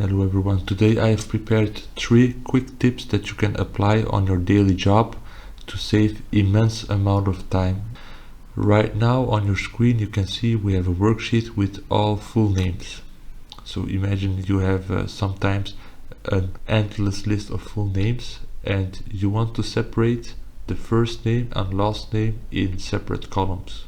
Hello everyone, today I have prepared 3 quick tips that you can apply on your daily job to save immense amount of time. Right now on your screen you can see we have a worksheet with all full names. So imagine you have sometimes an endless list of full names and you want to separate the first name and last name in separate columns.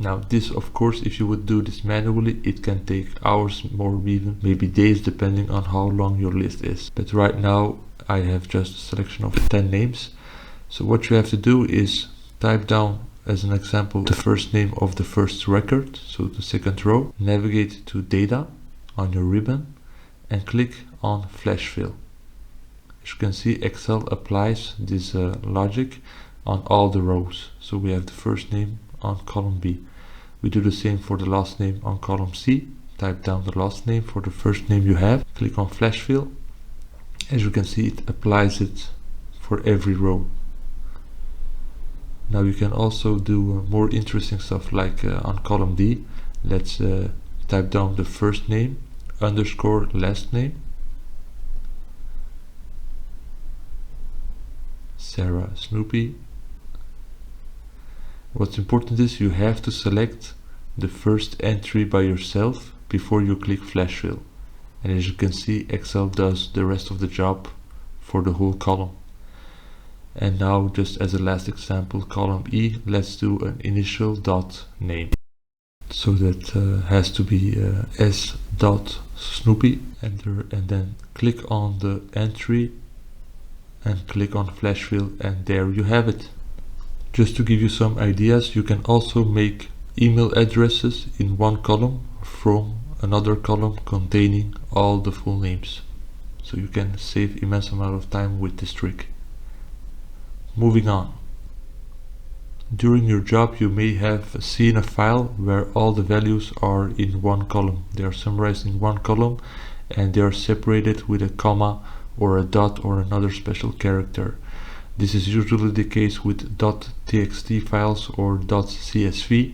Now this, of course, if you would do this manually, it can take hours or even maybe days depending on how long your list is. But right now I have just a selection of 10 names. So what you have to do is type down as an example the first name of the first record, so the second row, navigate to data on your ribbon and click on flash fill. As you can see, Excel applies this logic on all the rows. So we have the first name on column B. We do the same for the last name on column C. Type down the last name for the first name you have. Click on flash fill. As you can see, it applies it for every row. Now you can also do more interesting stuff like on column D. Let's type down the first name underscore last name. Sarah Snoopy. What's important is you have to select the first entry by yourself before you click flash fill. And as you can see, Excel does the rest of the job for the whole column. And now, just as a last example, column E, let's do an initial dot name. So that has to be S dot Snoopy. Enter and then click on the entry and click on flash fill, and there you have it. Just to give you some ideas, you can also make email addresses in one column from another column containing all the full names. So you can save immense amount of time with this trick. Moving on. During your job you may have seen a file where all the values are in one column. They are summarized in one column and they are separated with a comma or a dot or another special character. This is usually the case with .txt files or .csv,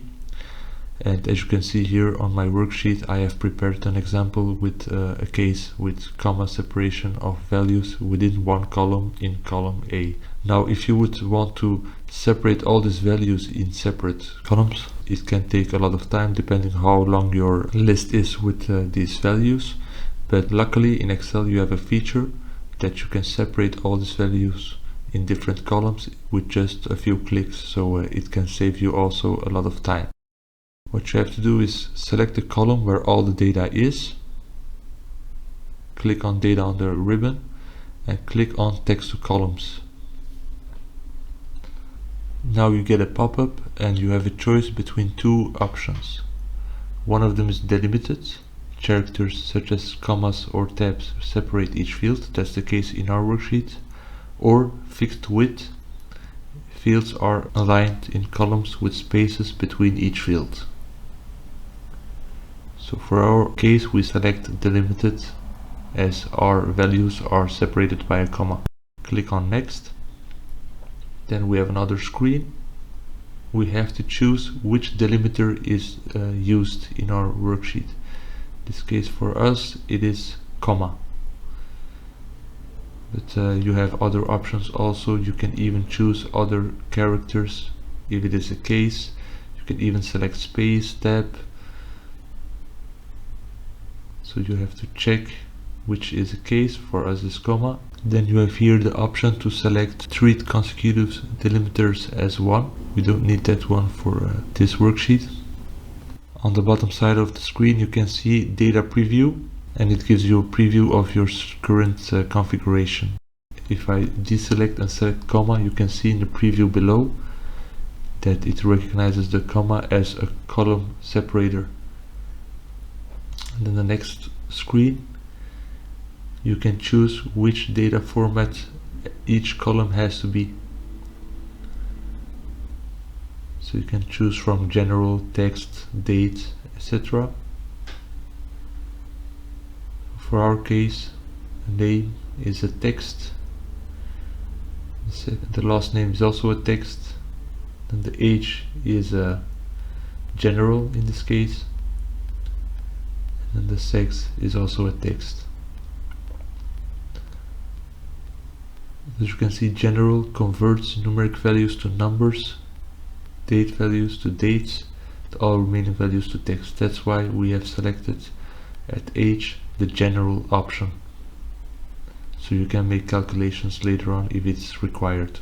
and as you can see here on my worksheet, I have prepared an example with a case with comma separation of values within one column in column A. Now if you would want to separate all these values in separate columns, it can take a lot of time depending how long your list is with these values, but luckily in Excel you have a feature that you can separate all these values in different columns with just a few clicks, so it can save you also a lot of time. What you have to do is select the column where all the data is, click on data on the ribbon and click on text to columns. Now you get a pop-up and you have a choice between 2 options. One of them is delimited. Characters such as commas or tabs separate each field. That's the case in our worksheet. Or fixed width. Fields are aligned in columns with spaces between each field. So for our case we select delimited as our values are separated by a comma. Click on next. Then we have another screen. We have to choose which delimiter is used in our worksheet. In this case for us it is comma. But you have other options also. You can even choose other characters if it is a case. You can even select space, tab. So you have to check which is a case. For us is comma. Then you have here the option to select treat consecutive delimiters as one. We don't need that one for this worksheet. On the bottom side of the screen you can see data preview, and it gives you a preview of your current configuration. If I deselect and select comma, you can see in the preview below that it recognizes the comma as a column separator. And then the next screen, you can choose which data format each column has to be. So you can choose from general, text, date, etc. For our case, name is a text, the last name is also a text, and the age is a general in this case. and the sex is also a text. As you can see, general converts numeric values to numbers, date values to dates, all remaining values to text. That's why we have selected at age the general option, so you can make calculations later on if it's required.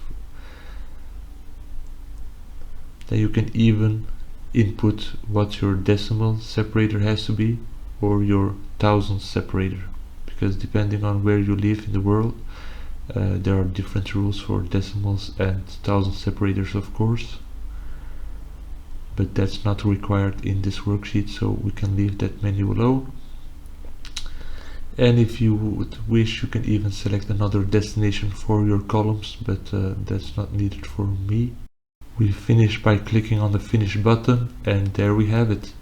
Then you can even input what your decimal separator has to be, or your thousands separator, because depending on where you live in the world, there are different rules for decimals and thousand separators, of course, but that's not required in this worksheet, so we can leave that menu alone. And if you would wish, you can even select another destination for your columns, but that's not needed for me. We finish by clicking on the finish button, and there we have it.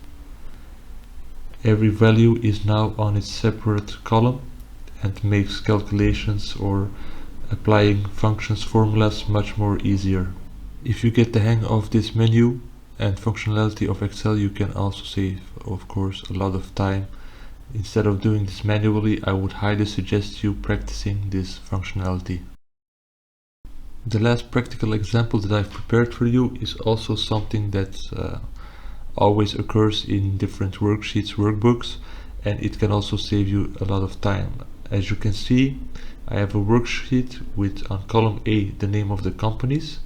Every value is now on its separate column and makes calculations or applying functions formulas much more easier. If you get the hang of this menu and functionality of Excel, you can also save, of course, a lot of time. Instead of doing this manually, I would highly suggest you practicing this functionality. The last practical example that I've prepared for you is also something that always occurs in different worksheets, workbooks, and it can also save you a lot of time. As you can see, I have a worksheet with on column A the name of the companies,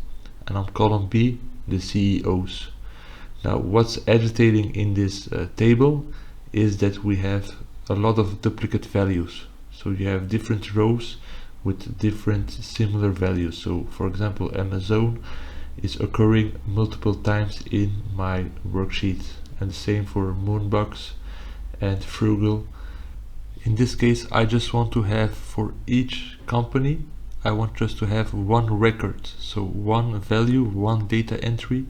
and on column B the CEOs. Now what's agitating in this table is that we have a lot of duplicate values. So you have different rows with different similar values. So for example, Amazon is occurring multiple times in my worksheet, and the same for Moonbox and Frugal. In this case, I just want to have, for each company, I want just to have one record, so one value, one data entry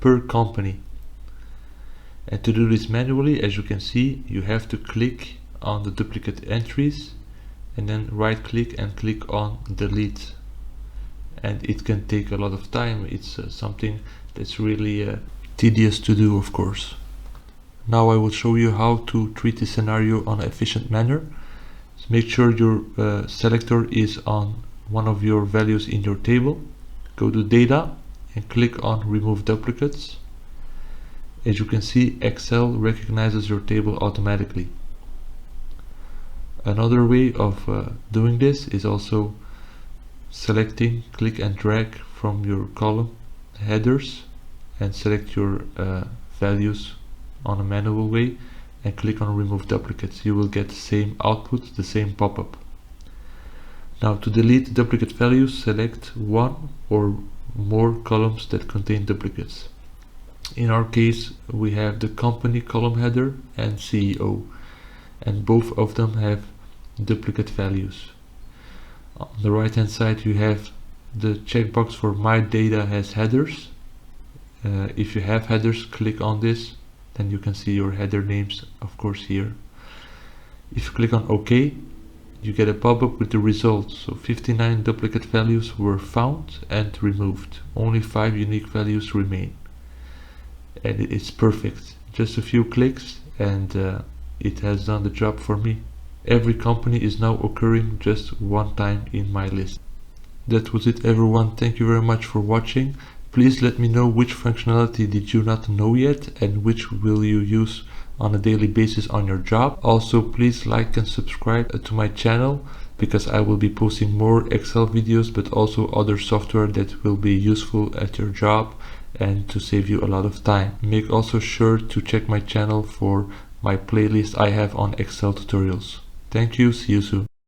per company. And to do this manually, as you can see, you have to click on the duplicate entries and then right click and click on delete. And it can take a lot of time. It's something that's really tedious to do, of course. Now I will show you how to treat this scenario on an efficient manner. So make sure your selector is on one of your values in your table. Go to data and click on remove duplicates. As you can see, Excel recognizes your table automatically. Another way of doing this is also selecting, click and drag from your column headers and select your values on a manual way and click on remove duplicates. You will get the same output, the same pop-up. Now to delete duplicate values, select one or more columns that contain duplicates. In our case, we have the company column header and CEO, and both of them have duplicate values. On the right hand side you have the checkbox for my data has headers. If you have headers, click on this, then you can see your header names, of course, here. If you click on OK, you get a pop-up with the results. So 59 duplicate values were found and removed. Only 5 unique values remain. And it's perfect. Just a few clicks and it has done the job for me. Every company is now occurring just one time in my list. That was it, everyone. Thank you very much for watching. Please let me know which functionality did you not know yet and which will you use on a daily basis on your job. Also, please like and subscribe to my channel because I will be posting more Excel videos, but also other software that will be useful at your job and to save you a lot of time. Make also sure to check my channel for my playlist I have on Excel tutorials. Thank you, see you soon.